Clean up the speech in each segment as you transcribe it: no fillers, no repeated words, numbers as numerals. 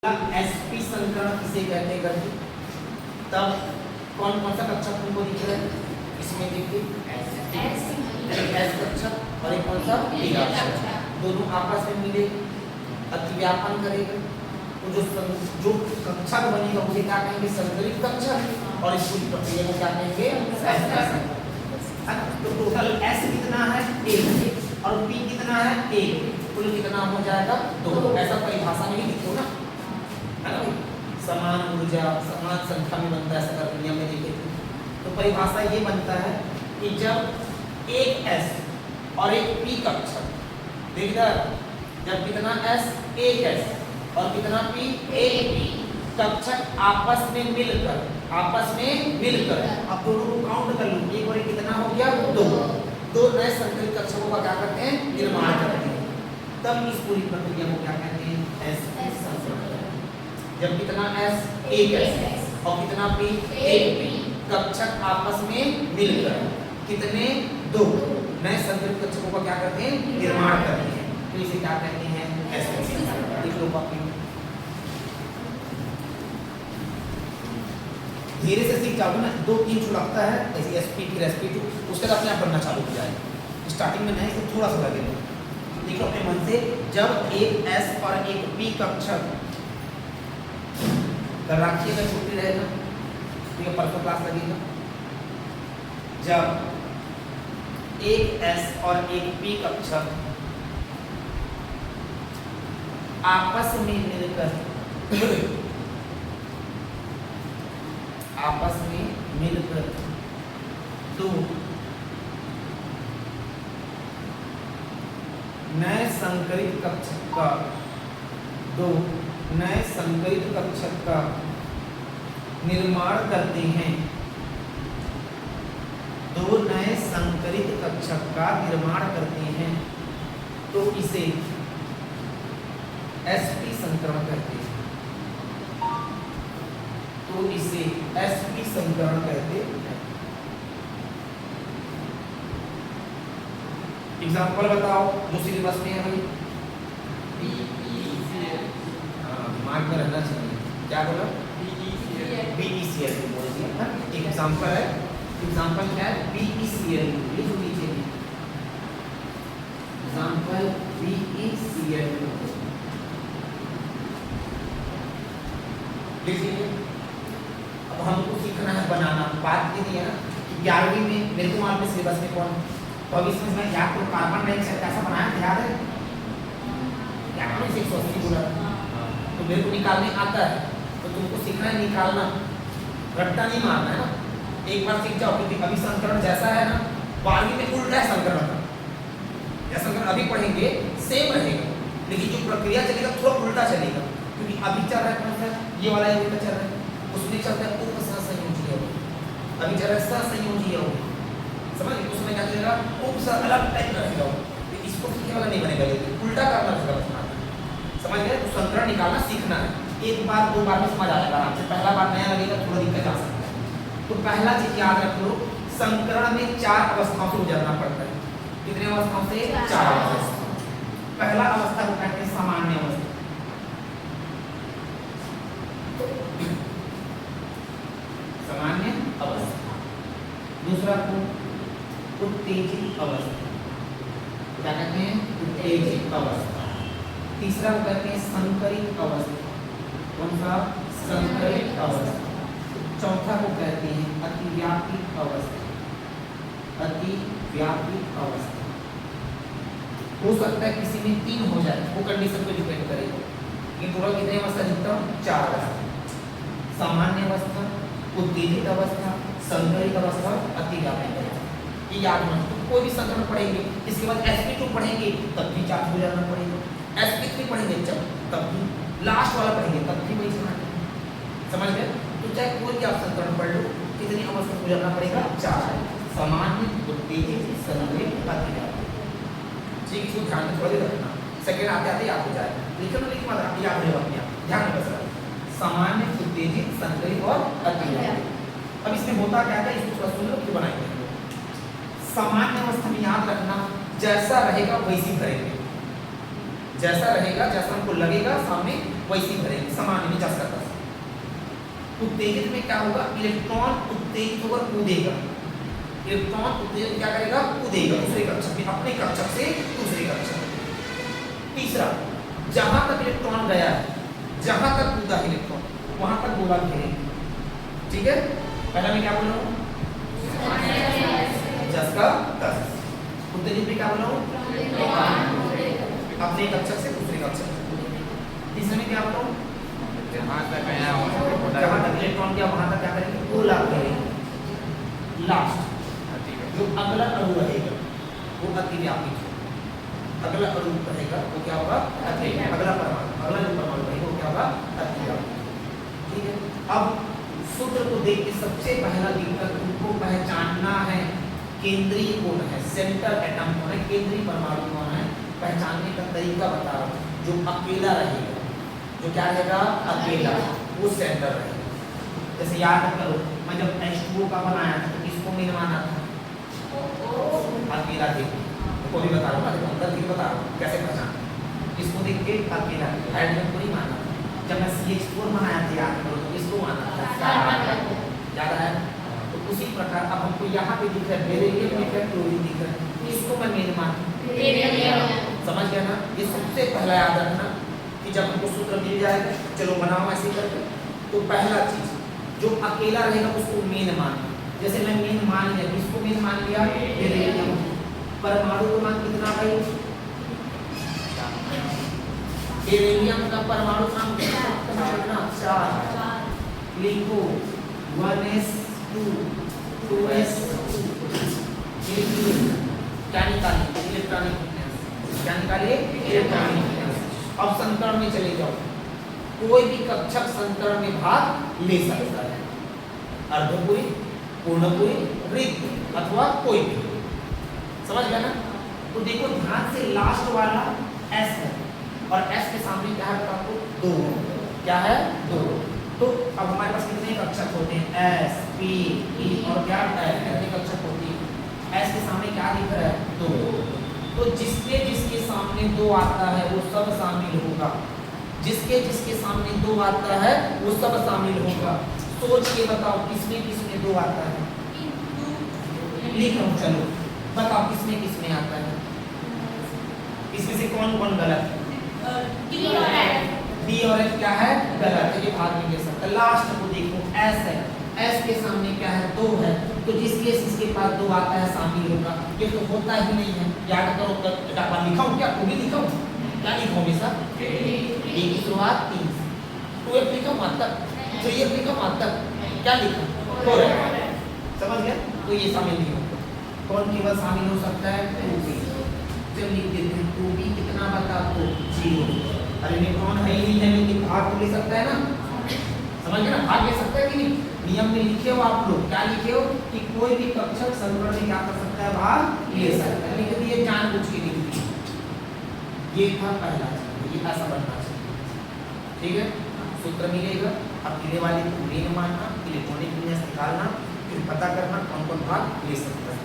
SP संकरण किसे कहते हैं करके, तब कौन कौन सा कक्षक तुमको दिख रहा है इसमें? देखिए एस कक्षक और एक कौन सा टी कक्षक, दोनों आपस में मिले अतिव्यापन करेगा तो जो कक्षक बनेगा उसे क्या कहेंगे? संकलित कक्षक। और इस पूरी प्रक्रिया को क्या कहेंगे? तो टोटल एस कितना है? 1 और पी कितना है? 1, कुल कितना हो जाएगा? 2। ऐसा परिभाषा में ही लिखो ना, है ना? समान ऊर्जा समान संख्या में बनता है, ऐसा कर नियम में लिखे थे। तो परिभाषा ये बनता है कि जब एक एस और एक पी कक्षक, देख जब कितना एस? एक एस और कितना पी? एक पी कक्षक आपस में मिलकर अब दोनों को काउंट कर लो, एक और एक कितना हो गया? 2 नए संकलित कक्षकों का क्या करते हैं? निर्माण करते हैं। तब इस पूरी प्रक्रिया को क्या कहते हैं? एस संकरण। जब कितना एस? एक एस और कितना पी? एक पी कक्षक आपस में मिलकर कितने? 2 नए संकलित कक्षकों का क्या करते हैं? निर्माण करते हैं। तो इसे क्या कहते हैं? एस संकरण। लिख लो कॉपी में, धीरे से सीख जाओगे ना, 2-3 जो लगता है ऐसे एसपी फिर sp2, उसके बाद अपने आप पढ़ना चालू हो जाएगा। स्टार्टिंग में नहीं तो थोड़ा सा लगेगा। देखो अपने मन से, जब एक एस और एक पी कक्षक, राखिएगा छुट्टी रहेगा, ठीक है, परसों क्लास लगेगा। जब एक एस और एक पी कक्षक आपस में मिलकर 2 नए संकरित कक्षक का निर्माण करते हैं, 2 नए संकरित कक्षक का निर्माण करते हैं, तो इसे एसपी संकरण कहते हैं। तो इसे एसपी संकरण कहते हैं। एग्जाम्पल बताओ जो सिलेबस में है भाई। दिमाग में रहना चाहिए। क्या बोला? BECL बोल दिया। एक एग्जाम्पल है, एग्जाम्पल क्या है? BECL। ये जो नीचे है एग्जाम्पल BECL देखिए। अब हमको सीखना है बनाना। बात ये है ना कि 11वीं में मेरे को मालूम है सिलेबस में कौन, तो अब इसमें मैं याद करो कार्बन डाइऑक्साइड कैसा बनाया था, याद है? क्या नाम है? 180 बोला तो मेरे को निकालने आता है, तो तुमको सीखना है निकालना, रट्टा नहीं मारना है ना। एक बार सीख जाओ, क्योंकि अभी संकरण जैसा है ना 12वीं में उल्टा है संकरण का। जैसा संकरण अभी पढ़ेंगे सेम रहेगा, लेकिन जो प्रक्रिया चलेगा थोड़ा उल्टा चलेगा, क्योंकि अभी चल रहा है कौन सा? ये वाला ये चल रहा है, उसमें चलता है उपसंयोजीय, अभी चल रहा है सहसंयोजीय, समझ? उसमें क्या चलेगा? उपसंयोजी अलग टाइप का रहेगा, तो इसको सीखने वाला नहीं बनेगा, ये उल्टा करना होगा। समझ गए? तो संकरण निकालना सीखना है। एक बार 2 बार में समझ आ जाएगा आराम से। पहला बार नया लगेगा, थोड़ा दिक्कत आ सकता है। तो पहला चीज याद रख लो, संकरण में 4 अवस्थाओं से गुजरना पड़ता है। कितने अवस्थाओं से? 4 अवस्था। पहला अवस्था को कहते हैं सामान्य अवस्था, सामान्य अवस्था। दूसरा को उत्तेजित अवस्था, क्या कहते हैं? उत्तेजित अवस्था। तीसरा को कहते हैं संकरित अवस्था। कौन सा? संकरित अवस्था। चौथा को कहते हैं अतिव्यापी अवस्था। अतिव्यापी अवस्था। हो सकता है किसी में 3 हो जाए, वो कंडीशन पे डिपेंड करेगा। ये टोटल कितने अवस्था लिखता हूँ? 4 अवस्था। सामान्य अवस्था, उत्तेजित अवस्था, संकरित अवस्था, अतिव्यापी अवस्था। ये याद रखना। कोई भी संकरण पढ़ेंगे, इसके बाद sp2 पढ़ेंगे तब भी 4 हो जाना पड़ेगा, sp3 पढ़ेंगे तब भी, लास्ट वाला पढ़ेंगे तब भी वही समझ समझ गए? तो चाहे कोई भी आप संकरण पढ़ लो, कितनी अवस्था को जाना पड़ेगा? 4। सामान्य, उत्तेजित, संकरित, अतिव्यापी। ठीक, इसको ध्यान में थोड़ा रखना, सेकंड आते आते याद हो जाएगा। लिखो ना, लिख मत, याद रहेगा अपने आप, ध्यान में बस रखना। सामान्य, उत्तेजित, संकरित और अतिव्यापी। अब इसमें होता क्या है, इसको थोड़ा सुन लो फिर बनाएंगे। सामान्य अवस्था में याद रखना, जैसा रहेगा वैसी करेंगे। जैसा रहेगा, जैसा हमको लगेगा सामने वैसी भरेंगे, समान में जस करता। उत्तेजित में क्या होगा, इलेक्ट्रॉन उत्तेजित होकर कूदेगा, इलेक्ट्रॉन उत्तेजित क्या करेगा, कूदेगा दूसरे कक्षक में, अपने कक्षक से दूसरे कक्षक। तीसरा, जहां तक इलेक्ट्रॉन गया है, जहां तक कूदा इलेक्ट्रॉन वहां तक गोला घेरेंगे। ठीक है, पहला मैं क्या बोल रहा हूँ, जस का तस। उत्तेजित में क्या बोल रहा हूँ, अपने कक्षक से दूसरे कक्षक। तीसरे में क्या बोल रहा हूँ, जहां तक इलेक्ट्रॉन गया वहां तक क्या करेंगे, गोला घेरेंगे। लास्ट जो अगला अणु रहेगा वो अतिव्यापी, अगला अणु रहेगा वो क्या होगा, अगला परमाणु, अगला जो परमाणु रहेगा वो क्या होगा, अतिव्यापी। ठीक है, अब सूत्र को देख के सबसे पहला दिक्कत उनको पहचानना है, केंद्रीय कौन है, सेंटर एटम कौन है, केंद्रीय परमाणु कौन है, पहचानने का तरीका बता रहा हूं। जो अकेला रहेगा, जो क्या रहेगा, अकेला, वो सेंटर रहेगा। जैसे याद करो, मैं जब H2O का बनाया था तो किसको मेन माना था, अकेला देख को भी बता रहा हूँ, अंदर भी बता रहा हूँ कैसे पहचान। इसको देख के अकेला, हाइड्रोजन को नहीं माना। जब मैं CH4 बनाया था याद करो तो इसको माना था, याद है। तो उसी प्रकार अब हमको यहाँ पे दिख रहा है बेरिलियम दिख रहा है, क्लोरीन दिख रहा है, इसको मैं मेन मानूं, समझ गया ना। ये सबसे पहला याद रखना कि जब हमको सूत्र मिल जाएगा, चलो बनाओ ऐसे करके। तो पहला चीज जो अकेला रहेगा उसको मेन मानना। जैसे मैं मेन मान लिया, इसको मेन मान लिया, बेरिलियम। परमाणु क्रमांक कितना भाई, बेरिलियम का परमाणु क्रमांक कितना, 4। लिखो 1s2 2s2। क्या निकाले, इलेक्ट्रॉनिक न्यूक्लियस, क्या निकाले, इलेक्ट्रॉनिक न्यूक्लियस। अब संकरण में चले जाओ, कोई भी कक्षक संकरण में भाग ले सकता है, अर्धपूरी, पूर्णपूरी, रिक्त अथवा कोई भी, समझ गया ना। तो देखो ध्यान से, लास्ट वाला S है और S के सामने क्या है आपको, 2, क्या है, 2। तो अब हमारे पास कितने कक्षक होते हैं, S P E और क्या कितने कक्षक होती है। S के सामने क्या दिख रहा है, 2। तो जिसके सामने 2 आता है वो सब शामिल होगा, जिसके सामने 2 आता है वो सब शामिल होगा। सोच के बताओ किसमें 2 आता है, लिख रहा हूं, चलो बताओ किसमें आता है, इसमें से कौन कौन गलत है, D और F क्या है, गलत है, ये भाग नहीं ले सकता। लास्ट को देखो S है, S के सामने क्या है, 2 है, तो जिसके पास 2 आता है शामिल होगा। ये तो होता ही नहीं है, याद करो। लिखाऊं क्या, को भी लिखाऊं, क्या लिखूं हमेशा, A की शुरुआत 3 से, 2F लिखा मतलब 3F लिखा मतलब क्या लिखा, 4 है, समझ गया। तो ये शामिल नहीं होगा। कौन केवल शामिल हो सकता है, 2B। जब लिख देते हैं 2B कितना बता, तो 0। अरे न्यूट्रॉन है ही नहीं है, लेकिन भाग तो ले सकता है ना, समझ गए ना, भाग ले सकता है कि नहीं। नियम में लिखे हो आप लोग, क्या लिखे हो कि कोई भी कक्षक संकरण में क्या कर सकता है, भाग ले सकता है, लिख दिए, जानबूझ के लिख दिए। ये था पहला, ये ऐसा बनना चाहिए, ठीक है। सूत्र मिलेगा, अकेले वाले को मेन मानना, इलेक्ट्रॉनिक न्यूक्लियस निकालना, फिर पता करना कौन कौन भाग ले सकता है।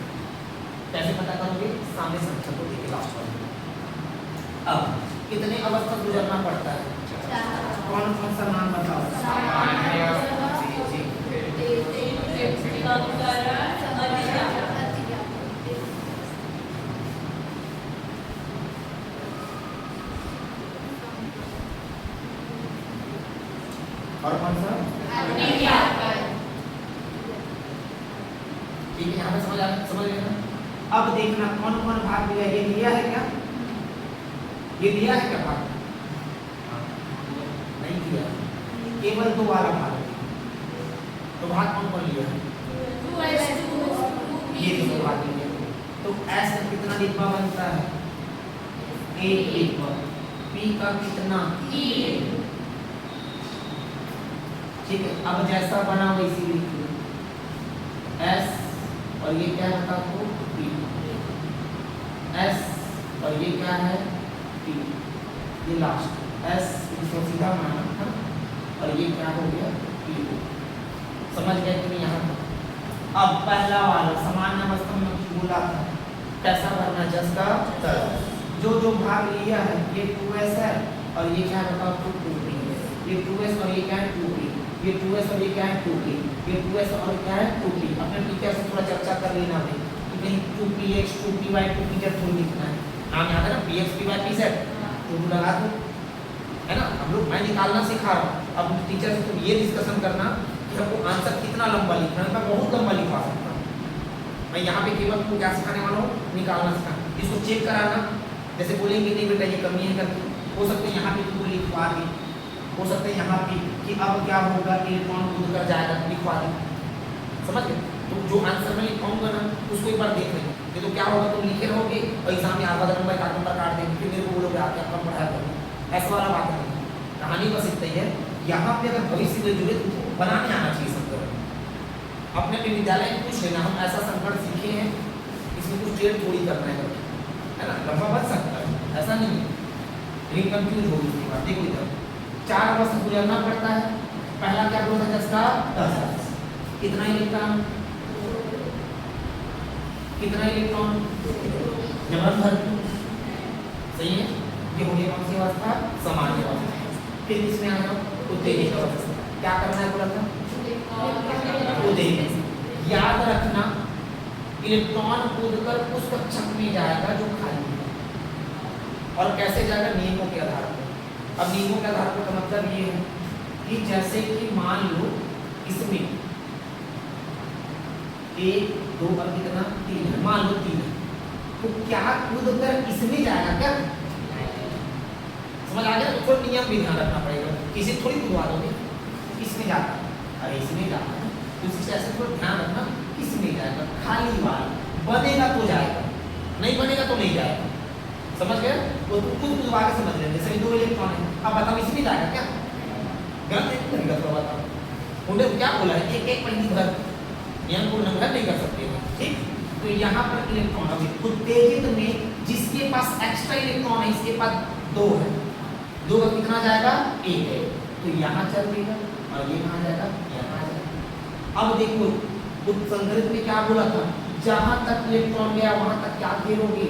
कैसे पता करोगे, सामने संख्या को देखे लास्ट वाले। अब कितने अवस्था गुजरना पड़ता है, कौन कौन सा नाम बताओ, और कौन सा, ठीक है, यहाँ पे समझ गए ना। अब देखना कौन कौन भाग लिया, ये लिया है क्या, ये लिया है क्या भाग, नहीं लिया, केवल 2 वाला भाग। तो भाग कौन कौन लिया है, ये 2 भाग लिया। तो S का कितना डिब्बा बनता है, 1 डिब्बा। P का कितना, 3। ठीक है, अब जैसा बना वैसी लिखिए, S और ये क्या है आपको, P, S और ये क्या है, P, ये लास्ट S इसको सीधा माना था, और ये क्या हो गया, P। समझ गए कि नहीं यहाँ पर। अब पहला वाला सामान्य अवस्था में बोला था कैसा भरना, जस का तस। जो जो भाग लिया है ये 2s है और ये क्या है बताओ 2p, ये 2s और ये क्या है 2p, ये 2s और ये क्या है 2p, ये 2s और क्या है 2p। अपने टीचर से थोड़ा चर्चा कर लेना भाई कि कहीं 2px 2py 2pz थोड़ी लिखना है, नाम याद है ना px py pz तो लगा दो, है ना। हम लोग मैं निकालना सिखा रहा हूँ, अब टीचर से तुम ये डिस्कशन करना कि हमको आंसर कितना लंबा लिखना है। मैं बहुत लंबा लिखवा सकता हूँ, मैं यहाँ पे केवल तुमको क्या सिखाने वाला हूँ, निकालना सिखाना, इसको चेक कराना। जैसे बोलेंगे नहीं बेटा ये कमी है करके, हो सकता है यहाँ पे तुमको लिखवा दी, हो सकता है यहाँ पे कि अब क्या होगा इलेक्ट्रॉन कूद कर जाएगा, लिखवा दी, समझ गए। तो जो आंसर में लिखवाऊंगा ना उसको एक बार देख लेंगे, नहीं तो क्या होगा तुम लिखे रहोगे और एग्जाम में आधा नंबर का नंबर काट देंगे, फिर मेरे को बोलोगे आप क्या कम पढ़ाया करो, ऐसा वाला बात नहीं। कहानी बस इतना ही है, यहाँ पे अगर भविष्य में जुड़े तो बनाने आना चाहिए संकरण। अपने अपने विद्यालय में पूछ लेना हम ऐसा संकरण सीखे हैं, इसमें कुछ ट्रेड थोड़ी करना है ना, लंबा बन सकता है, ऐसा नहीं है, लेकिन कंफ्यूज होगी उसके बाद। देखो इधर 4 वर्ष गुजरना पड़ता है, पहला क्या बोला था इसका 10, कितना इलेक्ट्रॉन, कितना इलेक्ट्रॉन जबरन भर, सही है। ये हो गया कौन सी अवस्था, सामान्य अवस्था। फिर इसमें आ जाओ उत्तेजित अवस्था, क्या करना है बोला था उत्तेजित। याद रखना इलेक्ट्रॉन कूदकर उस कक्षक में जाएगा जो खाली है, और कैसे जाएगा नियमों के आधार पर। अब नियमों के आधार पर का मतलब ये है कि जैसे कि मान लो इसमें 1 2 और कितना 3 है, मान लो 3 है, तो क्या कूदकर इसमें जाएगा क्या, समझ आ गया। तो नियम भी ध्यान रखना पड़ेगा, किसी थोड़ी कूदवा दोगे, इसमें जाता है, अरे इसमें जाता है तो इससे ऐसे थोड़ा ध्यान रखना, किसमें जाएगा, खाली वाला बनेगा तो जाएगा, नहीं बनेगा तो नहीं जाएगा, समझ गए। वो तो खुद कूदवा के समझ लेंगे। जैसे 2 इलेक्ट्रॉन है, अब बताओ इसमें जाएगा क्या, गलत नहीं करेगा तो बताओ, उन्हें क्या बोला है एक एक पंक्ति भर, नियम को उल्लंघन नहीं कर सकते, ठीक। तो यहाँ पर इलेक्ट्रॉन अभी उत्तेजित में जिसके पास एक्स्ट्रा इलेक्ट्रॉन है, इसके पास 2 है, 2 का कितना जाएगा 1 है, तो यहाँ चल देगा और ये कहाँ जाएगा, यहाँ जाएगा। अब देखो उत्संगरित में क्या बोला था, जहां तक इलेक्ट्रॉन गया वहां तक क्या घेरोगे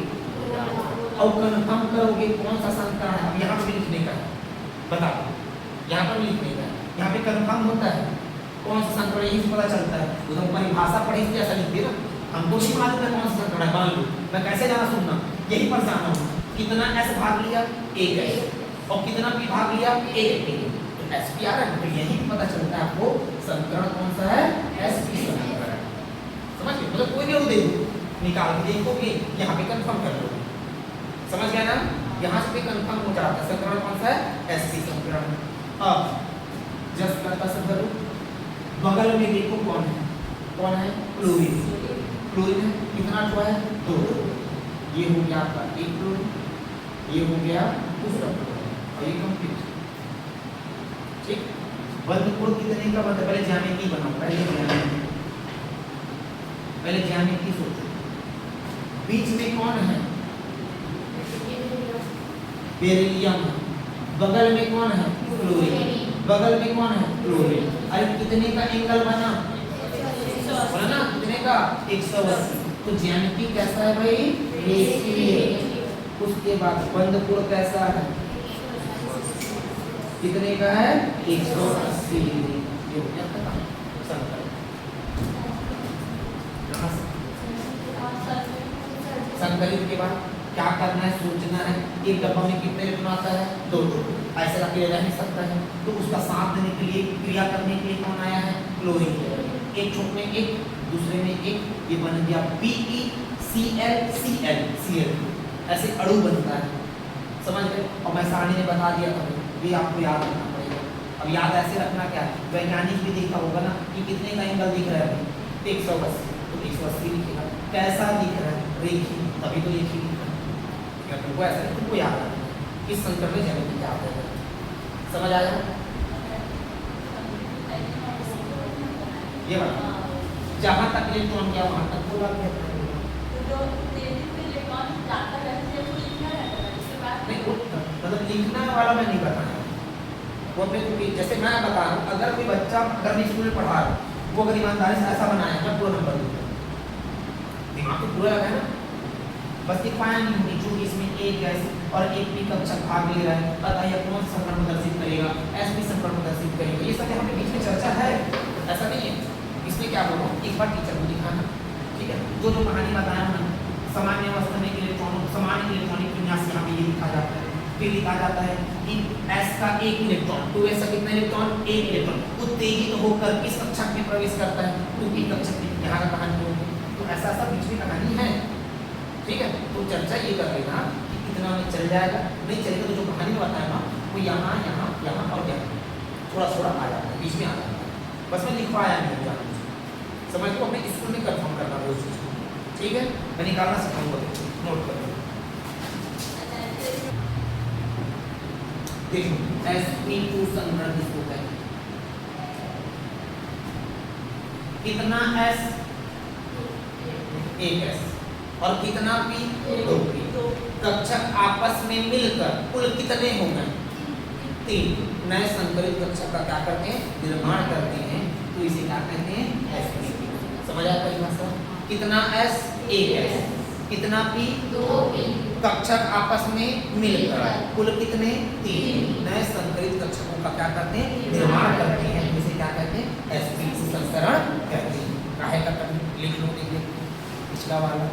और कंफर्म करोगे कौन सा संकरण है। अब यहाँ पे लिखने का है, बताओ यहाँ पर लिखने का है, यहाँ पे कंफर्म होता है कौन सा संकरण, यही पता चलता है। तो तुम परिभाषा पढ़ी थी ऐसा लिख दिया ना, हमको नहीं मालूम है कौन सा संकरण है, मान लो मैं कैसे जाना सुनना, यही पर जाना हूँ, कितना S भाग लिया 1 है और कितना P भाग लिया 1 है, तो SP आ रहा है, तो यही पता चलता है आपको संकरण कौन सा है, SP संकरण, समझ गए। मतलब कोई भी दे दो निकाल के देखोगे, यहाँ पे कंफर्म कर लोगे, समझ गया ना, यहाँ से कंफर्म हो जाता है संकरण कौन सा है, SP संकरण। अब जस्ट करता सब करो, बगल में देखो कौन है क्लोरीन, क्लोरीन है, कितना हुआ है 2, ये हो गया आपका 1 क्लोरीन, ये हो गया दूसरा क्लोरीन और ये कंप्लीट, ठीक। बंद कोण कितने का बनता है, पहले ज्यामिति बनाओ, पहले ज्यामिति सोचो, बीच में कौन है बेरिलियम, बगल में कौन है क्लोरीन, बगल में कौन है क्लोरीन, अरे कितने का एंगल बना, बोला ना कितने का 180, तो ज्यामिति कैसा है भाई रेखीय। उसके बाद बंद कोण कैसा है, कितने का है 180, ये हो गया खत्म संकलन। संकलित के बाद क्या करना है, सोचना है, एक डब्बा में कितने इलेक्ट्रॉन आता है 2, ऐसे अकेले रह नहीं सकता है, तो उसका साथ देने के लिए क्रिया करने के लिए कौन आया है क्लोरीन, एक छोट में एक, दूसरे में एक, ये बन गया PeClCl, ऐसे अणु बनता है, समझ गए। और मैं सारणी ने बता दिया था, ये आपको याद रखना पड़ेगा। अब याद ऐसे रखना क्या है, वैज्ञानिक भी देखा होगा ना कि कितने का एंगल दिख रहा है, 180, तो 180 लिखेगा, कैसा दिख रहा है रेखीय, तभी तो रेखीय लिखा है, तुमको ऐसा नहीं, तुमको याद रखना इस संकट में ज्यामिति क्या आता है, समझ आया। ये बता जहां तक इलेक्ट्रॉन गया वहां तक पूरा गया, तो इलेक्ट्रॉन जाता है नहीं, मतलब लिखना वाला मैं नहीं बताया, वो अपने जैसे मैं बता रहा हूँ, अगर कोई बच्चा अगर मैं स्कूल में पढ़ा रहा हूँ, वो अगर ईमानदारी से ऐसा बनाया मैं पूरा नंबर दूंगा, दिमाग तो पूरा लगा है ना, बस लिखवाया नहीं होगी, जो इसमें एक गैस और एक पी कक्षक भाग ले रहा है, अतः यह कौन संकरण प्रदर्शित करेगा, एसपी संकरण प्रदर्शित करेगा। ये सब हमें बीच में चर्चा है, ऐसा नहीं है। इसमें क्या बोलो, एक बार टीचर को दिखाना, ठीक है। जो जो कहानी बताया ना, सामान्य अवस्था में सामान्य इलेक्ट्रॉनिक विन्यास यहाँ पे ये लिखा जाता है। फिर लिखा जाता है कि S का एक इलेक्ट्रॉन, 2s का कितना इलेक्ट्रॉन, एक इलेक्ट्रॉन उत्तेजित होकर किस कक्षक में प्रवेश करता है, 2p कक्षक में। यहाँ का कहानी होगी, तो ऐसा सब बीच में कहानी है, ठीक है। तो चर्चा ये कर लेना कि कितना में चल जाएगा, नहीं चलेगा तो जो कहानी में बताया ना वो यहाँ यहाँ यहाँ और यहाँ थोड़ा थोड़ा आ जाता है, बीच में आ जाता है। बस मैं लिखवाया नहीं जाना, समझ को अपने स्कूल में कंफर्म करना वो चीज़ को, ठीक है। मैं निकालना सिखाऊंगा, नोट कर लो। देखो sp2 संकरण किसको कहते हैं, कितना s, एक s और कितना p, दो p। कक्षक आपस में मिलकर कुल कितने हो गए, 3 नए संकरित कक्षक का क्या करते हैं, निर्माण करते हैं, तो इसे क्या कहते हैं, sp2। समझ आया परिभाषा, कितना s, एक s, कितना p, 2p। कक्षक आपस में मिलकर कुल कितने, 3 नए संकरित कक्षकों का क्या करते हैं, निर्माण करते हैं, इसे क्या कहते हैं, sp2 संकरण कहते हैं। काहे का करते, लिख लो, देखिए पिछला वाला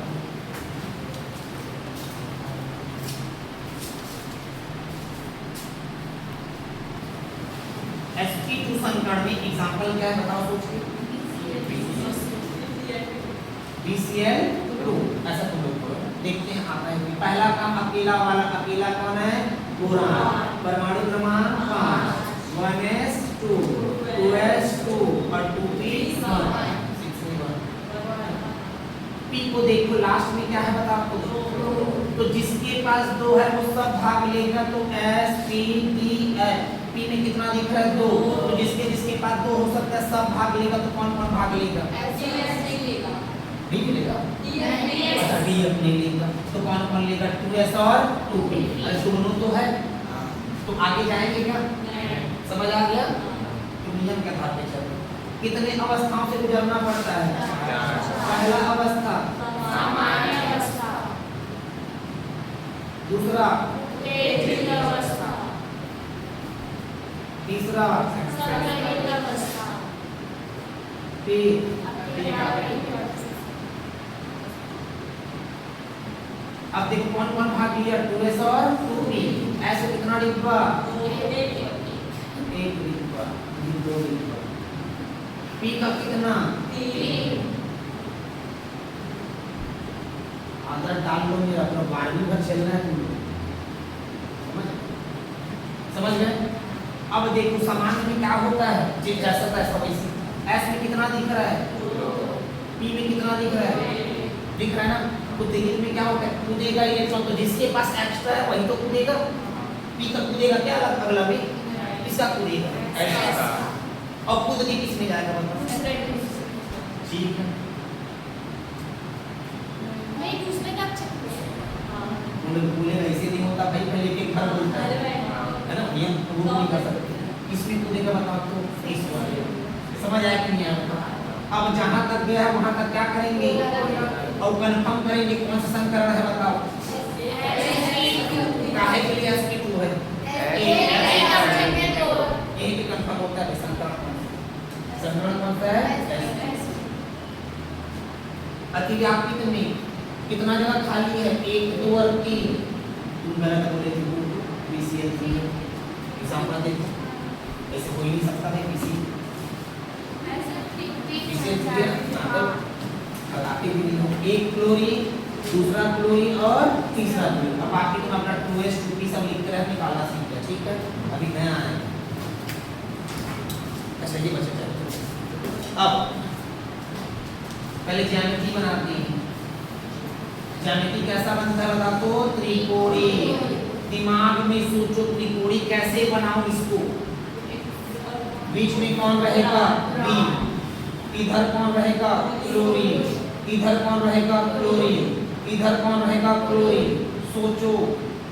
sp2 संकरण में एग्जांपल क्या है बताओ सोच के, BCl2, ऐसा तुम लोग बोलो, देखते हैं आता है। पहला काम अकेला वाला, अकेला कौन है, बोरान, परमाणु क्रमांक 5, 1s2 2s2 और 2p1 6 p को देखो लास्ट में क्या है बताओ, तो जिसके पास 2 है वो सब भाग लेगा, तो sp2 p में कितना दिख रहा है, 2, तो जिसके जिसके पास 2 हो सकता है सब भाग लेगा, तो कौन कौन भाग लेगा, नहीं मिलेगा, अच्छा डी अपने लेगा, तो कौन कौन लेगा, 2s और 2p, दोनों तो है, तो आगे जाएंगे क्या, समझ आ गया। तो नियम के आधार पे चलो, कितने अवस्थाओं से गुजरना पड़ता है, पहला अवस्था सामान्य अवस्था, दूसरा उत्तेजित अवस्था, तीसरा संकरित अवस्था, फिर अब देखो कौन कौन भाग लिया, 2s और 2p, ऐसे कितना डिब्बा, एक डिब्बा, 2 डिब्बा, p का कितना, 3, आदर डाल लो मेरा, अपना 12वीं भर चल रहा है तुम लोग, समझ गए। अब देखो सामान्य में क्या होता है, जैसा तैसा वैसे, s में कितना दिख रहा है, p में कितना दिख रहा है, दिख रहा है ना। उत्तेजित में क्या होता है, कूदेगा इलेक्ट्रॉन, तो जिसके पास एक्स्ट्रा है वही तो कूदेगा, p का कूदेगा क्या अगला में, इसका कूदेगा एक्स्ट्रा, और कूद के किसमें जाएगा बताओ, ठीक है। हम लोग बोलेगा ऐसे नहीं होता भाई, पहले एक बार बोलता है ना, नियम तो वो नहीं कर सकते, किसमें कूदेगा बताओ, तो इस वाले, समझ आया कि नहीं आया। अब जहाँ तक गया है वहाँ तक क्या करेंगे, और कंफर्म करेंगे कौन सा संकरण है बताओ, काहे के लिए sp2 है, यही पे कंफर्म होता है संकरण कौन सा है, अतिव्याप्ति में कितना जगह खाली है, 1 2 और 3, तुम गलत बोले थे, BCl3 एग्जांपल देखो, ऐसे हो ही नहीं सकता है बताते भी नहीं हो, एक क्लोरीन, दूसरा क्लोरीन और तीसरा क्लोरीन। अब बाकी तुम अपना 2s 2p सब लिख कर निकालना सीख गया, ठीक है। अभी नया आया, अच्छा ये बच्चे चलो। अब पहले ज्यामिति बनाते हैं, ज्यामिति कैसा बनता है बता तो, त्रिकोणी, दिमाग में सोचो त्रिकोणी कैसे बनाऊं इसको, बीच में कौन रहेगा, b, इधर कौन रहेगा, क्लोरीन, इधर कौन रहेगा, क्लोरीन, इधर कौन रहेगा, क्लोरीन। सोचो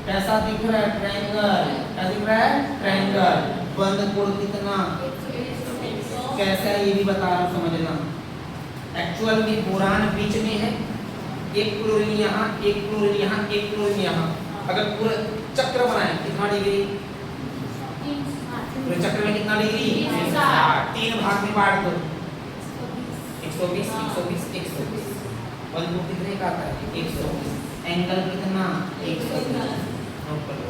कैसा दिख रहा है, ट्रायंगल, क्या दिख रहा है, ट्रायंगल। बंद कोण कितना, कैसा है ये भी बता रहा हूं समझना। एक्चुअल में बोरान बीच में है, एक क्लोरीन यहाँ, एक क्लोरीन यहाँ, एक क्लोरीन यहाँ। अगर पूरा चक्र बनाए कितना डिग्री? पूरे चक्र में कितना डिग्री? 60। 3 भाग में बांट दो, 120 120 120। बल कितने का आता है? 120। एंगल कितना? 120। नोट कर लो।